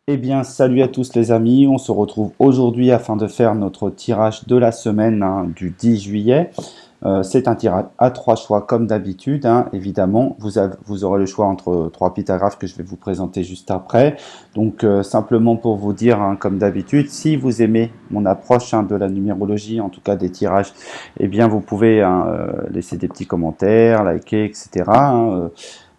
Eh bien, salut à tous les amis, on se retrouve aujourd'hui afin de faire notre tirage de la semaine du 10 juillet. C'est un tirage à trois choix comme d'habitude, hein, évidemment. Vous aurez le choix entre trois pytagraphes que je vais vous présenter juste après. Donc, simplement pour vous dire, hein, comme d'habitude, si vous aimez mon approche de la numérologie, en tout cas des tirages, eh bien, vous pouvez laisser des petits commentaires, liker, etc.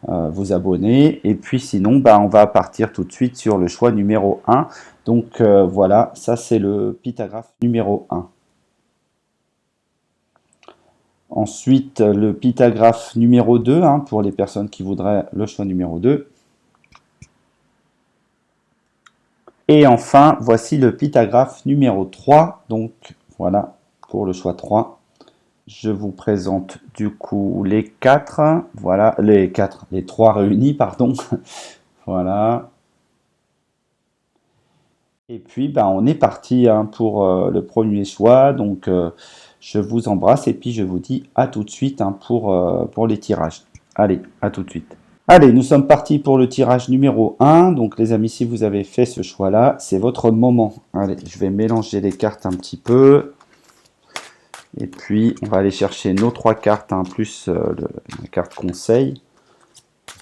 Vous abonner. Et puis sinon, bah, on va partir tout de suite sur le choix numéro 1. Donc voilà, ça c'est le pytagraphe numéro 1. Ensuite, le pytagraphe numéro 2, hein, pour les personnes qui voudraient le choix numéro 2. Et enfin, voici le pytagraphe numéro 3. Donc voilà, pour le choix 3. Je vous présente du coup les 4. Voilà, les 3 réunis, pardon. Voilà. Et puis, ben, on est parti pour le premier choix. Donc, je vous embrasse et puis je vous dis à tout de suite pour les tirages. Allez, à tout de suite. Allez, nous sommes partis pour le tirage numéro 1. Donc, les amis, si vous avez fait ce choix-là, c'est votre moment. Allez, je vais mélanger les cartes un petit peu. Et puis, on va aller chercher nos trois cartes, plus la carte conseil,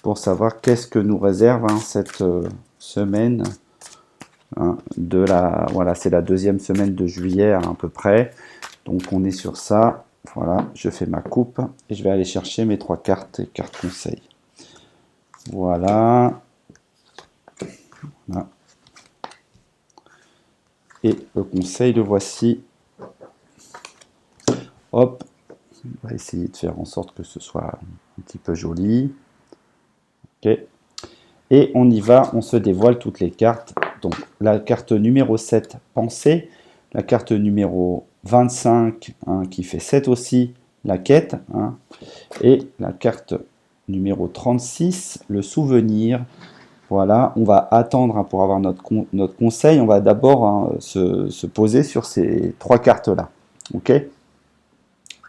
pour savoir qu'est-ce que nous réserve cette semaine. Voilà, c'est la deuxième semaine de juillet à peu près. Donc on est sur ça. Voilà, je fais ma coupe et je vais aller chercher mes trois cartes et cartes conseil. Voilà. Voilà. Et le conseil, le voici. Hop, on va essayer de faire en sorte que ce soit un petit peu joli. Ok. Et on y va, on se dévoile toutes les cartes. Donc la carte numéro 7, pensée. La carte numéro 25, qui fait 7 aussi, la quête. Et la carte numéro 36, le souvenir. Voilà, on va attendre pour avoir notre conseil. On va d'abord se poser sur ces trois cartes-là. Ok.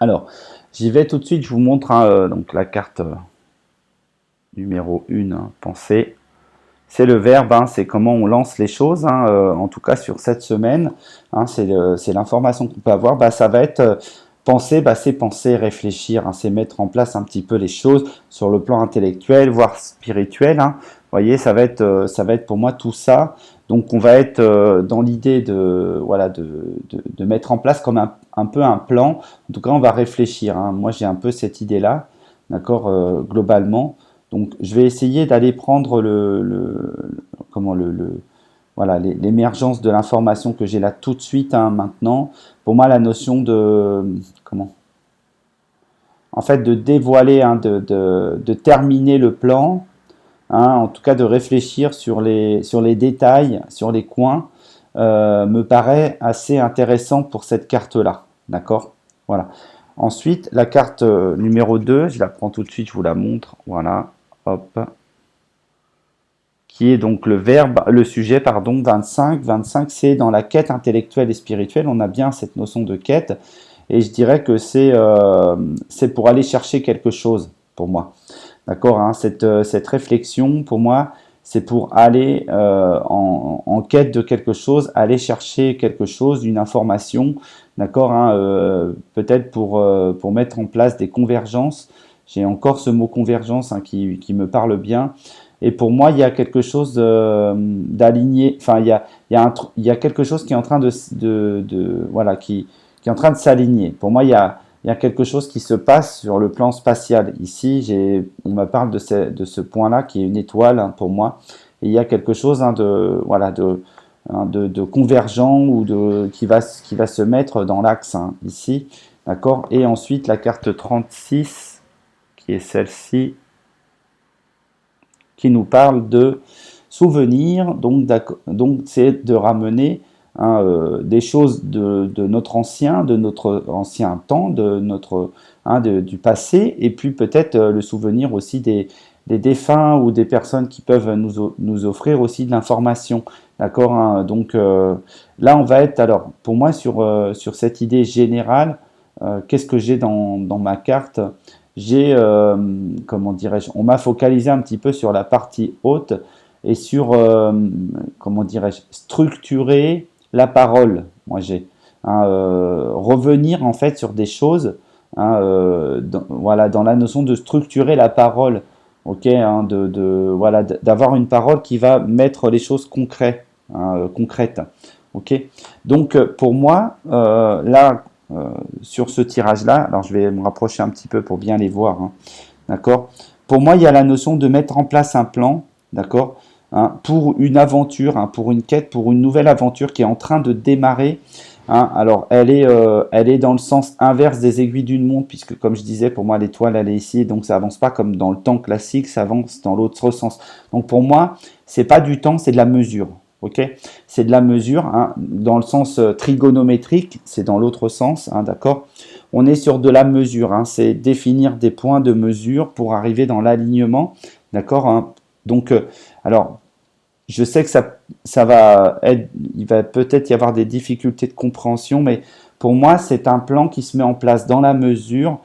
Alors, j'y vais tout de suite. Je vous montre donc la carte numéro 1, pensée. C'est le verbe, c'est comment on lance les choses, en tout cas sur cette semaine. C'est l'information qu'on peut avoir. Bah, ça va être penser, c'est penser, réfléchir, c'est mettre en place un petit peu les choses sur le plan intellectuel, voire spirituel. Vous voyez, ça va être pour moi tout ça. Donc on va être dans l'idée de mettre en place comme un peu un plan. En tout cas, on va réfléchir. Moi, j'ai un peu cette idée-là, d'accord, globalement. Donc, je vais essayer d'aller prendre voilà, l'émergence de l'information que j'ai là tout de suite, maintenant. Pour moi, la notion en fait, de dévoiler, de terminer le plan, en tout cas de réfléchir sur les détails, sur les coins, me paraît assez intéressant pour cette carte-là. D'accord? Voilà. Ensuite, la carte numéro 2, je la prends tout de suite, je vous la montre. Voilà. Hop. Qui est donc le sujet, pardon, 25. 25, c'est dans la quête intellectuelle et spirituelle. On a bien cette notion de quête. Et je dirais que c'est pour aller chercher quelque chose, pour moi. D'accord, cette réflexion, pour moi, c'est pour aller en quête de quelque chose, aller chercher quelque chose, une information, d'accord, peut-être pour mettre en place des convergences. J'ai encore ce mot convergence qui me parle bien. Et pour moi, il y a quelque chose d'aligné. Enfin, il y a quelque chose qui est en train voilà, qui est en train de s'aligner. Pour moi, il y a quelque chose qui se passe sur le plan spatial. Ici, on me parle de ce point-là qui est une étoile, pour moi. Et il y a quelque chose de convergent ou qui va se mettre dans l'axe, ici. D'accord. Et ensuite, la carte 36, qui est celle-ci, qui nous parle de souvenirs. Donc c'est de ramener des choses de notre ancien temps, du passé, et puis peut-être le souvenir aussi des défunts ou des personnes qui peuvent nous offrir aussi de l'information. D'accord. Donc là, on va être, alors, pour moi, sur cette idée générale, qu'est-ce que j'ai dans ma carte? J'ai, comment dirais-je, on m'a focalisé un petit peu sur la partie haute et sur, comment dirais-je, structurer la parole. Moi, j'ai revenir en fait sur des choses, voilà, dans la notion de structurer la parole, ok, voilà, d'avoir une parole qui va mettre les choses concrètes, ok. Donc, pour moi, là, sur ce tirage-là, alors je vais me rapprocher un petit peu pour bien les voir, hein, d'accord. Pour moi, il y a la notion de mettre en place un plan, d'accord, pour une aventure, pour une quête, pour une nouvelle aventure qui est en train de démarrer. Alors, elle est dans le sens inverse des aiguilles d'une montre, puisque comme je disais, pour moi, l'étoile, elle est ici, donc ça avance pas comme dans le temps classique, ça avance dans l'autre sens. Donc, pour moi, c'est pas du temps, c'est de la mesure. Ok, c'est de la mesure, dans le sens trigonométrique, c'est dans l'autre sens, d'accord. On est sur de la mesure, c'est définir des points de mesure pour arriver dans l'alignement, d'accord. Donc, alors, je sais que ça va être, il va peut-être y avoir des difficultés de compréhension, mais pour moi, c'est un plan qui se met en place dans la mesure,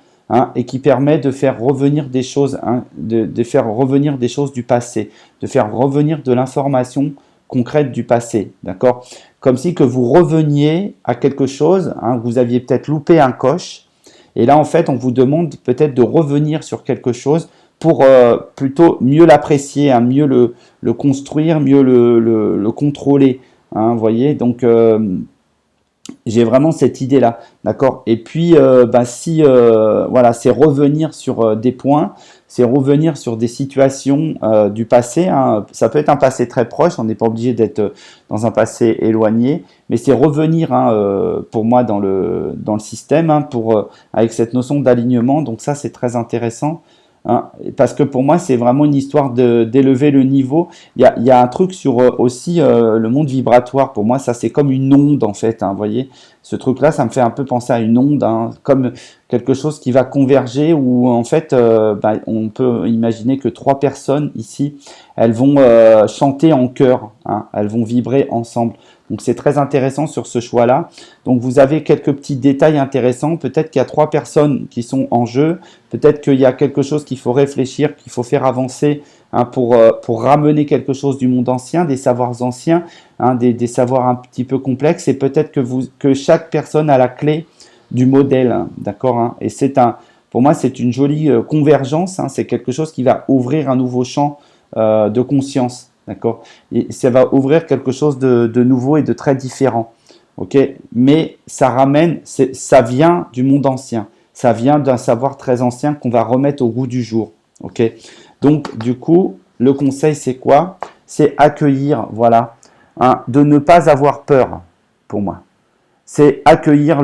et qui permet de faire revenir des choses, de faire revenir des choses du passé, de faire revenir de l'information concrète du passé, d'accord? Comme si que vous reveniez à quelque chose, vous aviez peut-être loupé un coche, et là, en fait, on vous demande peut-être de revenir sur quelque chose pour plutôt mieux l'apprécier, mieux le construire, mieux le contrôler, vous voyez? Donc, j'ai vraiment cette idée-là, d'accord? Et puis, si, voilà, c'est revenir sur des points, c'est revenir sur des situations du passé, ça peut être un passé très proche, on n'est pas obligé d'être dans un passé éloigné, mais c'est revenir, pour moi, dans le système, avec cette notion d'alignement, donc ça, c'est très intéressant. Parce que pour moi, c'est vraiment une histoire d'élever le niveau. Il y a un truc sur aussi le monde vibratoire. Pour moi, ça, c'est comme une onde, en fait. Vous voyez, ce truc-là, ça me fait un peu penser à une onde, comme quelque chose qui va converger, où en fait, on peut imaginer que trois personnes ici, elles vont chanter en chœur, elles vont vibrer ensemble. Donc c'est très intéressant sur ce choix-là. Donc vous avez quelques petits détails intéressants. Peut-être qu'il y a trois personnes qui sont en jeu. Peut-être qu'il y a quelque chose qu'il faut réfléchir, qu'il faut faire avancer, pour ramener quelque chose du monde ancien, des savoirs anciens, des savoirs un petit peu complexes. Et peut-être que chaque personne a la clé du modèle, d'accord. Et pour moi, c'est une jolie convergence. C'est quelque chose qui va ouvrir un nouveau champ de conscience. D'accord. Et ça va ouvrir quelque chose de nouveau et de très différent. Ok. Mais ça vient du monde ancien. Ça vient d'un savoir très ancien qu'on va remettre au goût du jour. Ok. Donc, du coup, le conseil, c'est quoi? C'est accueillir, voilà, de ne pas avoir peur, pour moi. C'est accueillir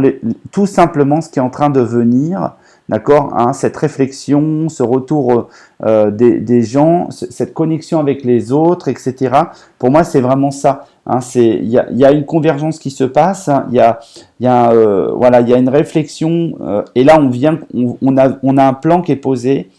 tout simplement ce qui est en train de venir, d'accord, cette réflexion, ce retour des gens, cette connexion avec les autres, etc. Pour moi, c'est vraiment ça. Il y a une convergence qui se passe, voilà, il y a une réflexion, et là, on a un plan qui est posé,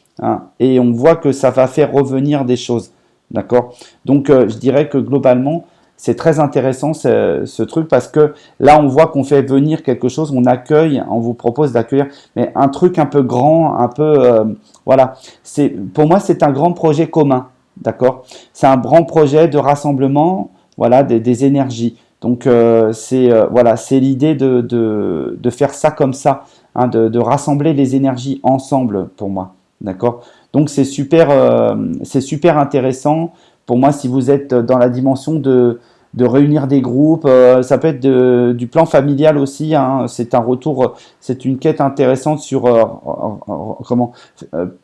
et on voit que ça va faire revenir des choses, d'accord. Donc, je dirais que globalement, c'est très intéressant ce truc, parce que là on voit qu'on fait venir quelque chose, on accueille, on vous propose d'accueillir, mais un truc un peu grand, un peu voilà. Pour moi c'est un grand projet commun, d'accord. C'est un grand projet de rassemblement, voilà, des énergies. Donc voilà, c'est l'idée de faire ça comme ça, de rassembler les énergies ensemble pour moi, d'accord. Donc c'est super intéressant. Pour moi, si vous êtes dans la dimension de réunir des groupes, ça peut être du plan familial aussi. C'est un retour, c'est une quête intéressante sur comment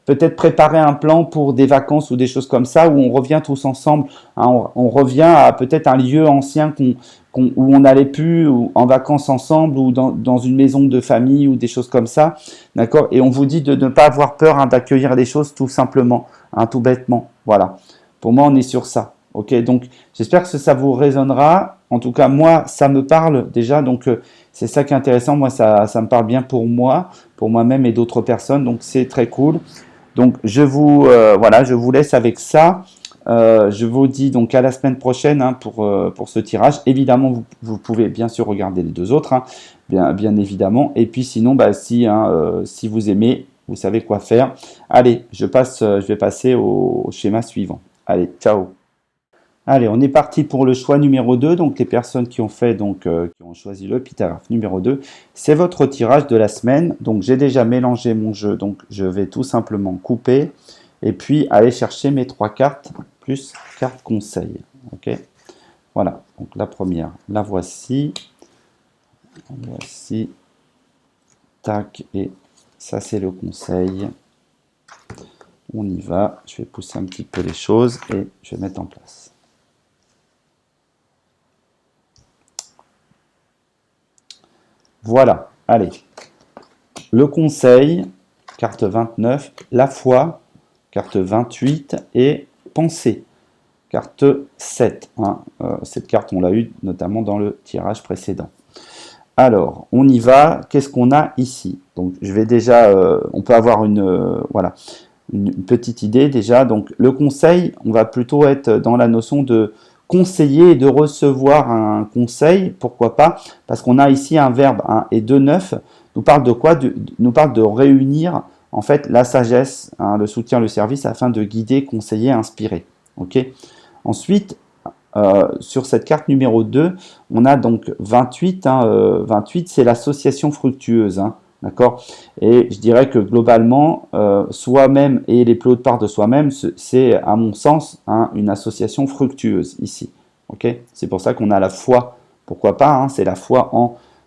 peut-être préparer un plan pour des vacances ou des choses comme ça, où on revient tous ensemble. On revient à peut-être un lieu ancien où on n'allait plus, ou en vacances ensemble, ou dans une maison de famille, ou des choses comme ça. D'accord. Et on vous dit de ne pas avoir peur, d'accueillir les choses tout simplement, tout bêtement. Voilà. Pour moi, on est sur ça. Ok, donc j'espère que ça vous résonnera. En tout cas, moi, ça me parle déjà. Donc, c'est ça qui est intéressant. Moi, ça me parle bien pour moi, pour moi-même et d'autres personnes. Donc, c'est très cool. Donc, voilà, je vous laisse avec ça. Je vous dis donc à la semaine prochaine, pour ce tirage. Évidemment, vous pouvez bien sûr regarder les deux autres, bien évidemment. Et puis sinon, si vous aimez, vous savez quoi faire. Allez, je vais passer au schéma suivant. Allez, ciao. Allez, on est parti pour le choix numéro 2. Donc, les personnes qui ont fait, qui ont choisi le pitagraphe numéro 2, c'est votre tirage de la semaine. Donc, j'ai déjà mélangé mon jeu. Donc, je vais tout simplement couper et puis aller chercher mes 3 cartes plus carte conseil. OK. Voilà. Donc, la première, la voici. Voici. Tac. Et ça, c'est le conseil. On y va. Je vais pousser un petit peu les choses et je vais mettre en place. Voilà, allez. Le conseil, carte 29, la foi, carte 28 et pensée, carte 7. Hein. Cette carte, on l'a eu notamment dans le tirage précédent. Alors, on y va. Qu'est-ce qu'on a ici? Donc, je vais déjà, on peut avoir voilà, une petite idée déjà. Donc, le conseil, on va plutôt être dans la notion de conseiller et de recevoir un conseil, pourquoi pas, parce qu'on a ici un verbe 1 et 2, 9, nous parle de quoi? Nous parle de réunir en fait la sagesse, hein, le soutien, le service, afin de guider, conseiller, inspirer. Okay. Ensuite, sur cette carte numéro 2, on a donc 28. 28, c'est l'association fructueuse. Hein, d'accord. Et je dirais que globalement, soi-même et les plus hautes parts de soi-même, c'est à mon sens une association fructueuse ici. Okay, c'est pour ça qu'on a la foi. Pourquoi pas, hein, c'est la foi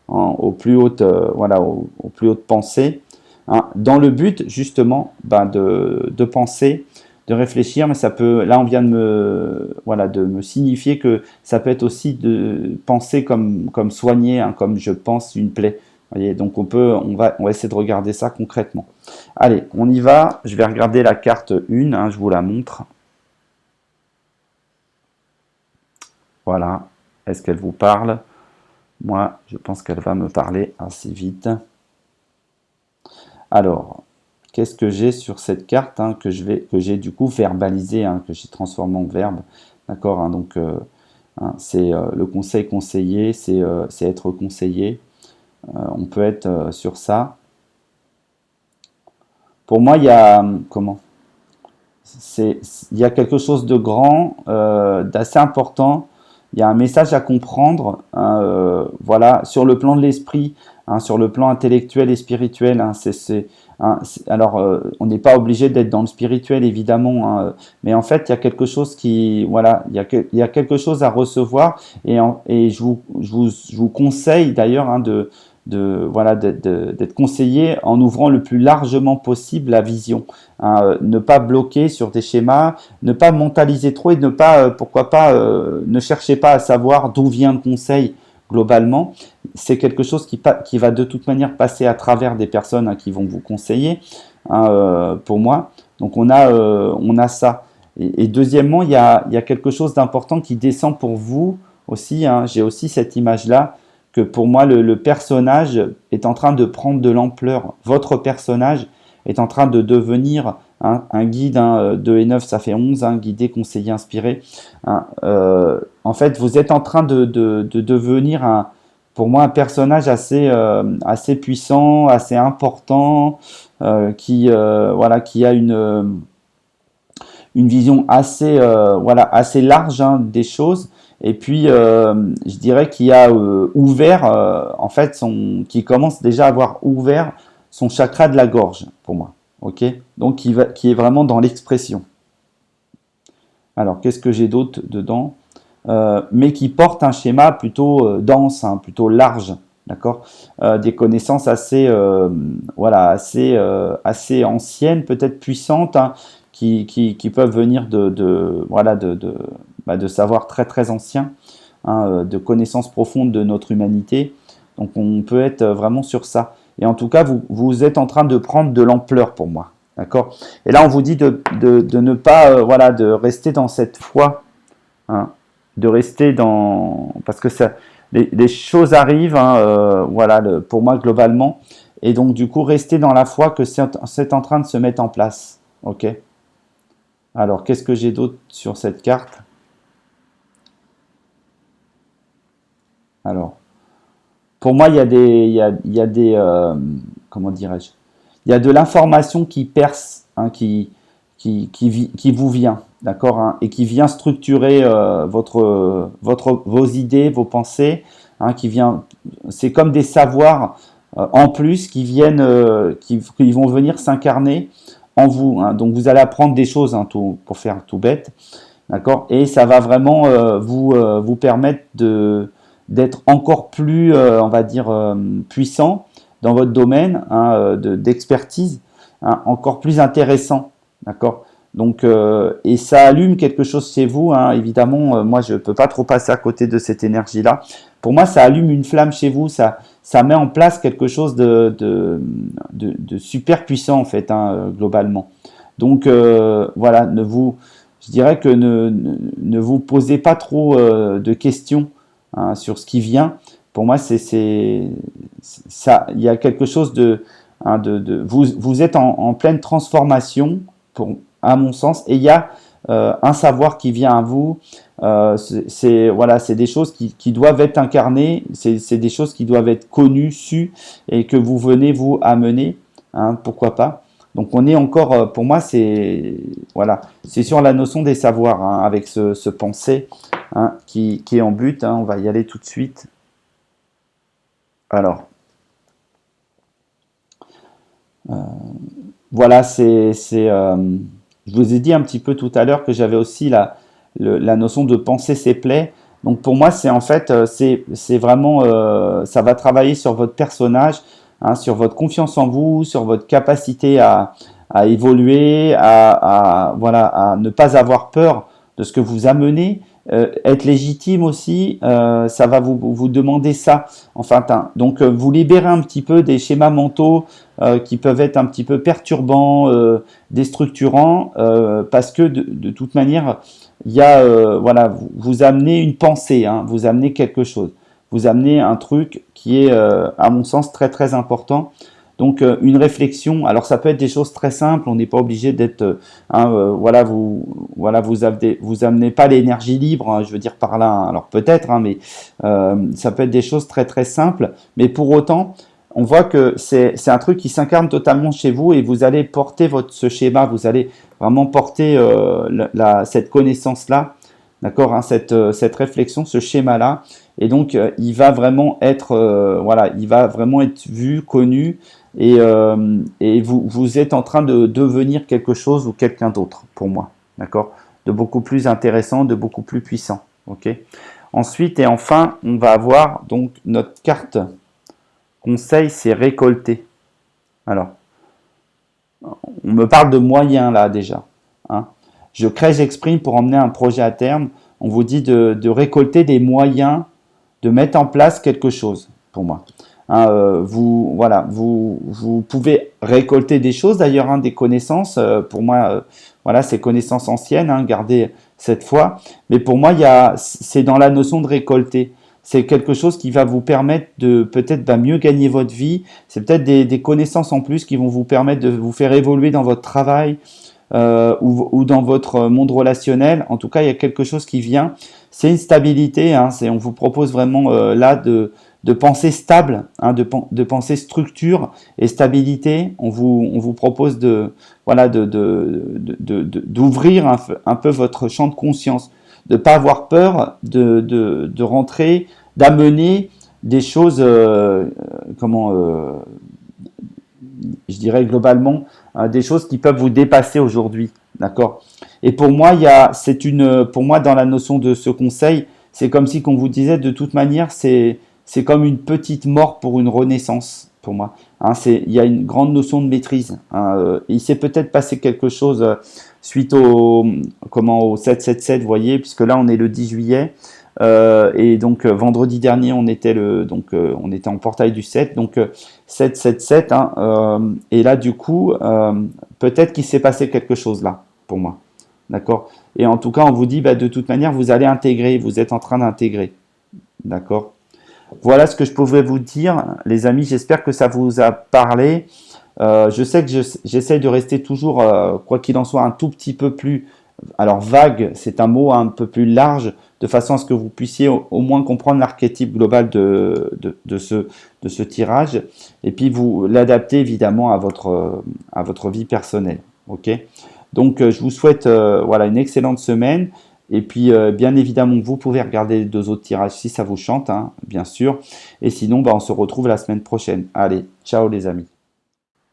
aux plus hautes, voilà, aux plus hautes pensées, hein, dans le but justement de penser, de réfléchir, mais ça peut, là on vient de me signifier que ça peut être aussi de penser comme soigner, hein, comme je pense une plaie. Vous voyez, donc on va essayer de regarder ça concrètement. Allez, on y va. Je vais regarder la carte 1, hein, je vous la montre. Voilà. Est-ce qu'elle vous parle? Moi, je pense qu'elle va me parler assez vite. Alors, qu'est-ce que j'ai sur cette carte, hein, que j'ai du coup verbalisé, hein, que j'ai transformé en verbe. D'accord, hein, donc c'est le conseil conseillé, c'est être conseillé. On peut être sur ça. Pour moi, il y a comment? Il y a quelque chose de grand, d'assez important. Il y a un message à comprendre, hein, voilà, sur le plan de l'esprit, hein, sur le plan intellectuel et spirituel. Hein, alors, on n'est pas obligé d'être dans le spirituel, évidemment, hein, mais en fait, il y a quelque chose voilà, il y a quelque chose à recevoir, et je vous conseille d'ailleurs, hein, voilà, d'être conseillé en ouvrant le plus largement possible la vision. Hein, ne pas bloquer sur des schémas, ne pas mentaliser trop et ne pas, pourquoi pas, ne cherchez pas à savoir d'où vient le conseil globalement. C'est quelque chose qui va de toute manière passer à travers des personnes, hein, qui vont vous conseiller, hein, pour moi. Donc on a ça. Et deuxièmement, il y a quelque chose d'important qui descend pour vous aussi. Hein. J'ai aussi cette image-là, que pour moi, le personnage est en train de prendre de l'ampleur. Votre personnage est en train de devenir un guide, 2 et 9, ça fait 11, guidé, conseiller, inspiré. En fait, vous êtes en train de devenir, pour moi, un personnage assez puissant, assez important, voilà, qui a une vision assez large, hein, des choses. Et puis, je dirais qu'il a ouvert, en fait, qui commence déjà à avoir ouvert son chakra de la gorge, pour moi. Ok, donc qui est vraiment dans l'expression. Alors, qu'est-ce que j'ai d'autre dedans? Mais qui porte un schéma plutôt dense, hein, plutôt large, d'accord, des connaissances voilà, assez anciennes, peut-être puissantes, hein, qui peuvent venir voilà, de savoirs très très anciens, hein, de connaissances profondes de notre humanité. Donc on peut être vraiment sur ça. Et en tout cas, vous êtes en train de prendre de l'ampleur pour moi. D'accord. Et là, on vous dit de ne pas, voilà, de rester dans cette foi, hein, de rester dans, parce que les choses arrivent, hein, voilà, pour moi globalement. Et donc du coup, rester dans la foi que c'est en train de se mettre en place. Ok. Alors, qu'est-ce que j'ai d'autre sur cette carte? Alors, pour moi, il y a des, comment dirais-je? Il y a de l'information qui perce, hein, qui vous vient. d'accord, hein, et qui vient structurer vos idées, vos pensées, hein, c'est comme des savoirs en plus qui viennent, qui vont venir s'incarner en vous, hein. Donc vous allez apprendre des choses, hein, pour faire tout bête, d'accord, et ça va vraiment vous permettre d'être encore plus, on va dire, puissant dans votre domaine, hein, d'expertise, hein, encore plus intéressant, d'accord. Donc, et ça allume quelque chose chez vous, hein. Évidemment, moi, je ne peux pas trop passer à côté de cette énergie-là. Pour moi, ça allume une flamme chez vous, ça met en place quelque chose de super puissant, en fait, hein, globalement. Donc, voilà, je dirais que ne vous posez pas trop de questions, hein, sur ce qui vient. Pour moi, ça, il y a quelque chose hein, vous êtes en pleine transformation, à mon sens, et il y a un savoir qui vient à vous. Voilà, c'est des choses qui doivent être incarnées, c'est des choses qui doivent être connues, sues, et que vous venez vous amener, hein, pourquoi pas. Donc on est encore, pour moi, voilà, c'est sur la notion des savoirs, hein, avec ce pensée, hein, qui est en but, hein. On va y aller tout de suite. Alors, voilà, je vous ai dit un petit peu tout à l'heure que j'avais aussi la notion de penser ses plaies. Donc pour moi, c'est en fait, c'est vraiment, ça va travailler sur votre personnage, hein, sur votre confiance en vous, sur votre capacité à évoluer, voilà, à ne pas avoir peur de ce que vous amenez, être légitime aussi, ça va vous demander ça. Enfin, donc vous libérez un petit peu des schémas mentaux qui peuvent être un petit peu perturbants, déstructurants, parce que de toute manière, il y a, voilà, vous amenez une pensée, hein, vous amenez quelque chose, vous amenez un truc qui est, à mon sens, très très important. Donc une réflexion. Alors ça peut être des choses très simples. On n'est pas obligé d'être, hein, voilà, vous amenez pas l'énergie libre, hein, je veux dire par là, hein. Alors peut-être, hein, mais ça peut être des choses très très simples. Mais pour autant, on voit que c'est un truc qui s'incarne totalement chez vous et vous allez porter ce schéma. Vous allez vraiment porter cette connaissance-là, d'accord, hein, cette réflexion, ce schéma-là. Et donc, il va vraiment être, voilà, il va vraiment être vu, connu, et vous êtes en train de devenir quelque chose ou quelqu'un d'autre, pour moi, d'accord, de beaucoup plus intéressant, de beaucoup plus puissant, ok. Ensuite et enfin, on va avoir donc notre carte conseil, c'est récolter. Alors, on me parle de moyens là déjà, hein. Je crée, j'exprime pour emmener un projet à terme. On vous dit de récolter des moyens, de mettre en place quelque chose, pour moi. Hein, voilà, vous pouvez récolter des choses, d'ailleurs, hein, des connaissances. Pour moi, voilà, ces connaissances anciennes, hein, gardez cette fois. Mais pour moi, c'est dans la notion de récolter. C'est quelque chose qui va vous permettre de peut-être mieux gagner votre vie. C'est peut-être des connaissances en plus qui vont vous permettre de vous faire évoluer dans votre travail, ou dans votre monde relationnel. En tout cas, il y a quelque chose qui vient. C'est une stabilité, hein, on vous propose vraiment là de penser stable, hein, de penser structure et stabilité. On vous propose voilà, d'ouvrir un peu votre champ de conscience, de ne pas avoir peur de rentrer, d'amener des choses, je dirais globalement, des choses qui peuvent vous dépasser aujourd'hui, d'accord. Et pour moi, pour moi, dans la notion de ce conseil, c'est comme si qu'on vous disait de toute manière, c'est comme une petite mort pour une renaissance, pour moi. Hein, il y a une grande notion de maîtrise, hein, il s'est peut-être passé quelque chose suite au 7-7-7, vous voyez, puisque là on est le 10 juillet. Et donc vendredi dernier on était on était en portail du 7, donc 7-7-7, hein, et là du coup peut-être qu'il s'est passé quelque chose là pour moi, d'accord. Et en tout cas on vous dit de toute manière vous allez intégrer, vous êtes en train d'intégrer, d'accord. Voilà ce que je pouvais vous dire, les amis. J'espère que ça vous a parlé. Je sais que j'essaie de rester toujours, quoi qu'il en soit, un tout petit peu plus. Alors vague, c'est un mot un peu plus large, de façon à ce que vous puissiez au moins comprendre l'archétype global de ce tirage, et puis vous l'adapter évidemment à votre vie personnelle. Ok. Donc, je vous souhaite voilà, une excellente semaine. Et puis, bien évidemment, vous pouvez regarder les 2 autres tirages si ça vous chante, hein, bien sûr. Et sinon, bah, on se retrouve la semaine prochaine. Allez, ciao les amis.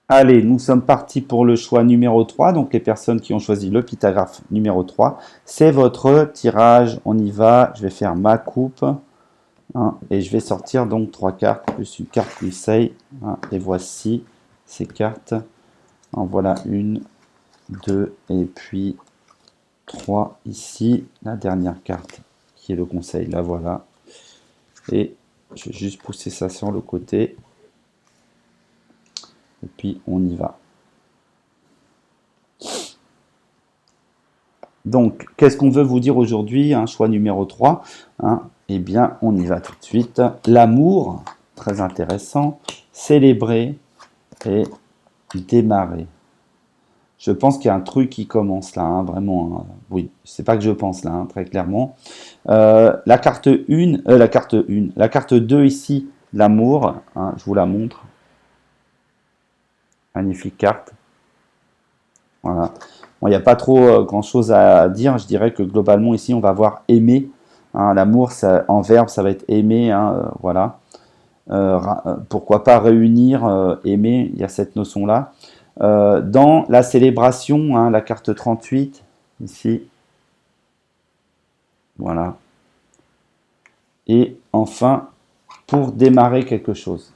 Allez, nous sommes partis pour le choix numéro 3. Donc, les personnes qui ont choisi le pythagraphe numéro 3, c'est votre tirage. On y va. Je vais faire ma coupe. Hein, et je vais sortir donc 3 cartes, plus une carte conseil. Hein, et voici ces cartes. En voilà une, 2 et puis 3 ici. La dernière carte qui est le conseil. La voilà. Et je vais juste pousser ça sur le côté. Et puis on y va. Donc, qu'est-ce qu'on veut vous dire aujourd'hui, hein, choix numéro 3, hein, eh bien, on y va tout de suite. L'amour, très intéressant. Célébrer et démarrer. Je pense qu'il y a un truc qui commence là, hein, vraiment. Hein. Oui, c'est pas que je pense là, hein, très clairement. La carte 1, la carte 2 ici, l'amour, hein, je vous la montre. Magnifique carte. Voilà. Bon, il n'y a pas trop grand chose à dire. Je dirais que globalement ici, on va voir aimer. Hein, l'amour, en verbe, ça va être aimer. Hein, voilà. Pourquoi pas réunir, aimer, il y a cette notion-là. Dans la célébration, hein, la carte 38, ici. Voilà. Et enfin, pour démarrer quelque chose.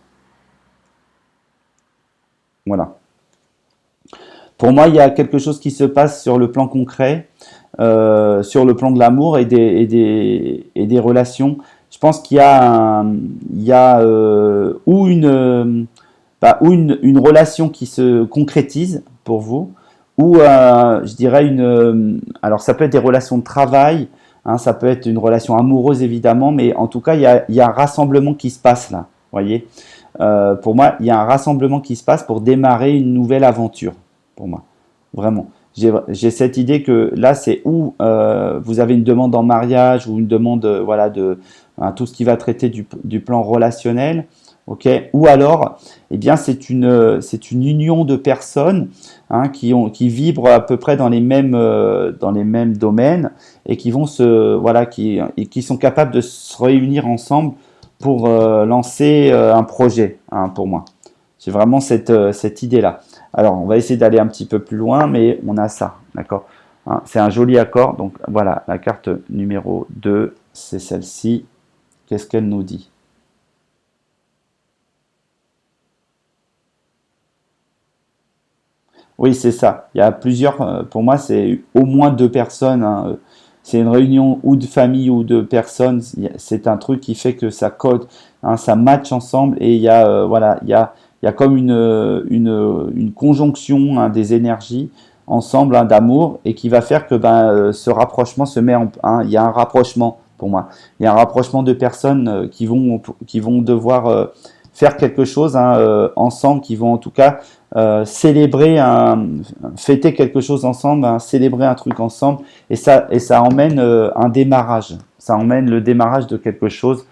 Voilà. Pour moi, il y a quelque chose qui se passe sur le plan concret, sur le plan de l'amour et des relations. Je pense qu'il y a, ou une relation qui se concrétise pour vous, ou je dirais alors ça peut être des relations de travail, hein, ça peut être une relation amoureuse évidemment, mais en tout cas, il y a un rassemblement qui se passe là, voyez. Pour moi, il y a un rassemblement qui se passe pour démarrer une nouvelle aventure. Pour moi, vraiment. J'ai cette idée que là, c'est où vous avez une demande en mariage ou une demande voilà, hein, tout ce qui va traiter du plan relationnel. Okay. Ou alors, eh bien, c'est une union de personnes hein, qui vibrent à peu près dans les mêmes domaines et qui vont qui sont capables de se réunir ensemble pour lancer un projet, hein, pour moi. J'ai vraiment cette idée-là. Alors, on va essayer d'aller un petit peu plus loin, mais on a ça, d'accord, hein, c'est un joli accord. Donc, voilà, la carte numéro 2, c'est celle-ci. Qu'est-ce qu'elle nous dit? Oui, c'est ça. Il y a plusieurs, pour moi, c'est au moins 2 personnes. Hein. C'est une réunion ou de famille ou de personnes. C'est un truc qui fait que ça code, hein, ça match ensemble et il y a, voilà, il y a comme une conjonction hein, des énergies ensemble hein, d'amour et qui va faire que ce rapprochement se met hein, il y a un rapprochement pour moi. Il y a un rapprochement de personnes qui vont devoir faire quelque chose hein, ensemble, qui vont en tout cas célébrer, fêter quelque chose ensemble, hein, célébrer un truc ensemble, et ça emmène un démarrage, ça emmène le démarrage de quelque chose.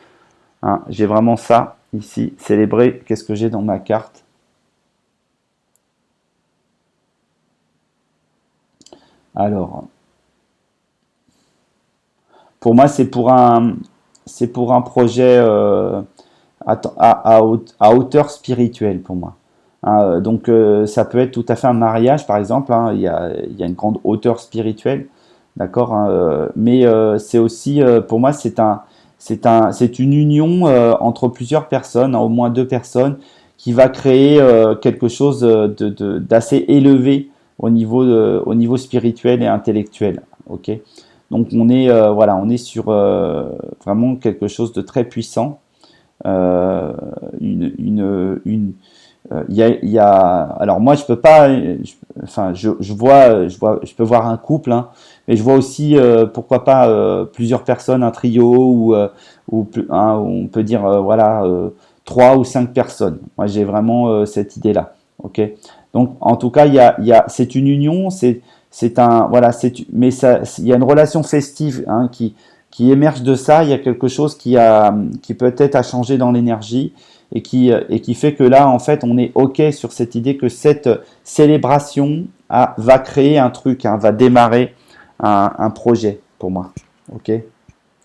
Hein. J'ai vraiment ça ici, célébrer. Qu'est-ce que j'ai dans ma carte? Alors, pour moi, c'est pour un projet à hauteur spirituelle pour moi. Hein, donc ça peut être tout à fait un mariage par exemple, hein, il y a une grande hauteur spirituelle, d'accord, hein, mais c'est aussi pour moi c'est une union entre plusieurs personnes, hein, au moins 2 personnes, qui va créer quelque chose d'assez élevé au niveau spirituel et intellectuel. Ok, donc on est voilà, on est sur vraiment quelque chose de très puissant. Euh, il y a, alors moi je peux pas, enfin je peux voir un couple, hein, mais je vois aussi pourquoi pas plusieurs personnes, un trio hein, où on peut dire voilà 3 ou 5 personnes. Moi j'ai vraiment cette idée-là. Ok. Donc en tout cas c'est une union, c'est un voilà mais ça il y a une relation festive hein, qui émerge de ça. Il y a quelque chose qui peut-être a changé dans l'énergie et qui fait que là, en fait, on est OK sur cette idée que cette célébration va créer un truc, va démarrer un projet pour moi. Ok.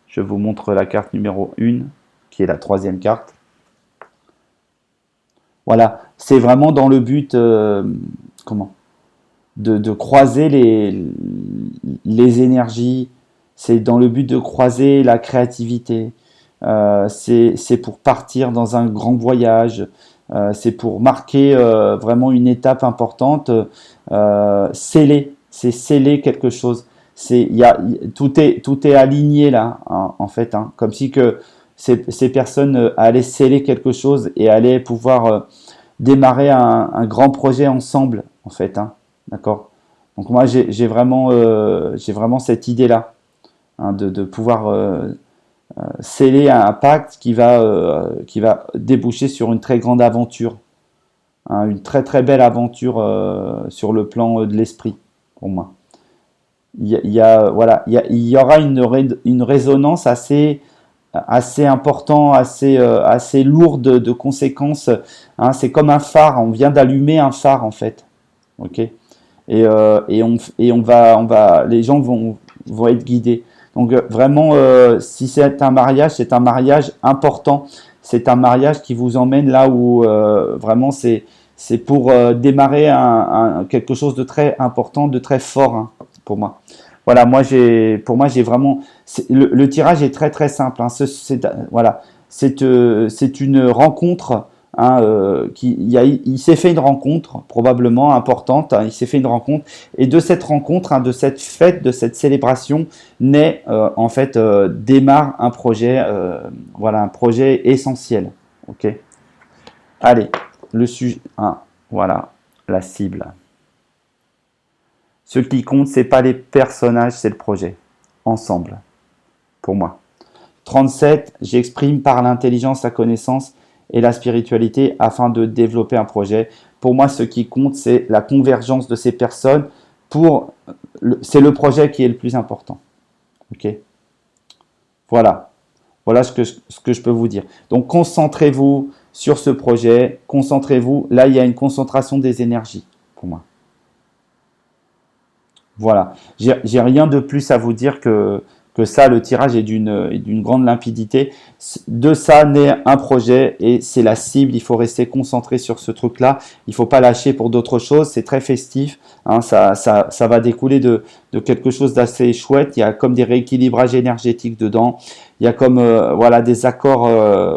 Je vous montre la carte numéro 1, qui est la troisième carte. Voilà, c'est vraiment dans le but, comment, de croiser les énergies, c'est dans le but de croiser la créativité, c'est pour partir dans un grand voyage, c'est pour marquer vraiment une étape importante, c'est sceller quelque chose. Tout est aligné là, hein, en fait, hein, comme si que ces personnes allaient sceller quelque chose et allaient pouvoir démarrer un grand projet ensemble, en fait, hein, d'accord. Donc moi, j'ai vraiment cette idée-là, hein, de pouvoir sceller un pacte qui va déboucher sur une très grande aventure, hein, une très très belle aventure sur le plan de l'esprit, pour moi. Il y aura une résonance assez important, assez lourde de conséquences, hein. C'est comme un phare, on vient d'allumer un phare en fait, ok. Les gens vont être guidés. Donc vraiment, si c'est un mariage important. C'est un mariage qui vous emmène là où vraiment c'est pour démarrer quelque chose de très important, de très fort, hein, pour moi. Voilà, pour moi j'ai vraiment le tirage est très très simple, hein. Voilà, c'est une rencontre, hein, il s'est fait une rencontre probablement importante, hein, il s'est fait une rencontre et de cette rencontre, hein, de cette fête, de cette célébration naît en fait démarre un projet, voilà, un projet essentiel. Ok. Allez, le sujet, hein, voilà, la cible. Ce qui compte, c'est pas les personnages, c'est le projet. Ensemble, pour moi. 37, j'exprime par l'intelligence, la connaissance et la spiritualité afin de développer un projet. Pour moi, ce qui compte, c'est la convergence de ces personnes. C'est le projet qui est le plus important. Ok. Voilà. Voilà ce que je peux vous dire. Donc, concentrez-vous sur ce projet. Concentrez-vous. Là, il y a une concentration des énergies pour moi. Voilà. J'ai rien de plus à vous dire que ça. Le tirage est d'une grande limpidité. De ça naît un projet et c'est la cible. Il faut rester concentré sur ce truc-là. Il ne faut pas lâcher pour d'autres choses. C'est très festif, hein. Ça va découler de quelque chose d'assez chouette. Il y a comme des rééquilibrages énergétiques dedans. Il y a comme voilà, des accords,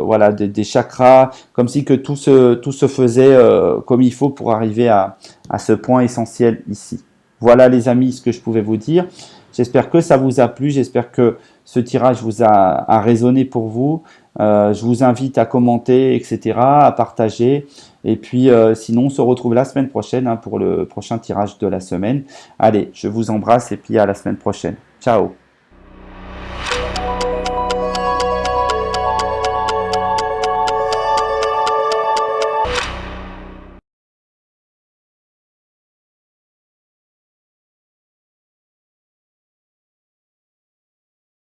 voilà, des chakras, comme si que tout se faisait comme il faut pour arriver à ce point essentiel ici. Voilà les amis, ce que je pouvais vous dire. J'espère que ça vous a plu, j'espère que ce tirage a résonné pour vous. Je vous invite à commenter, etc., à partager. Et puis sinon, on se retrouve la semaine prochaine, hein, pour le prochain tirage de la semaine. Allez, je vous embrasse et puis à la semaine prochaine. Ciao.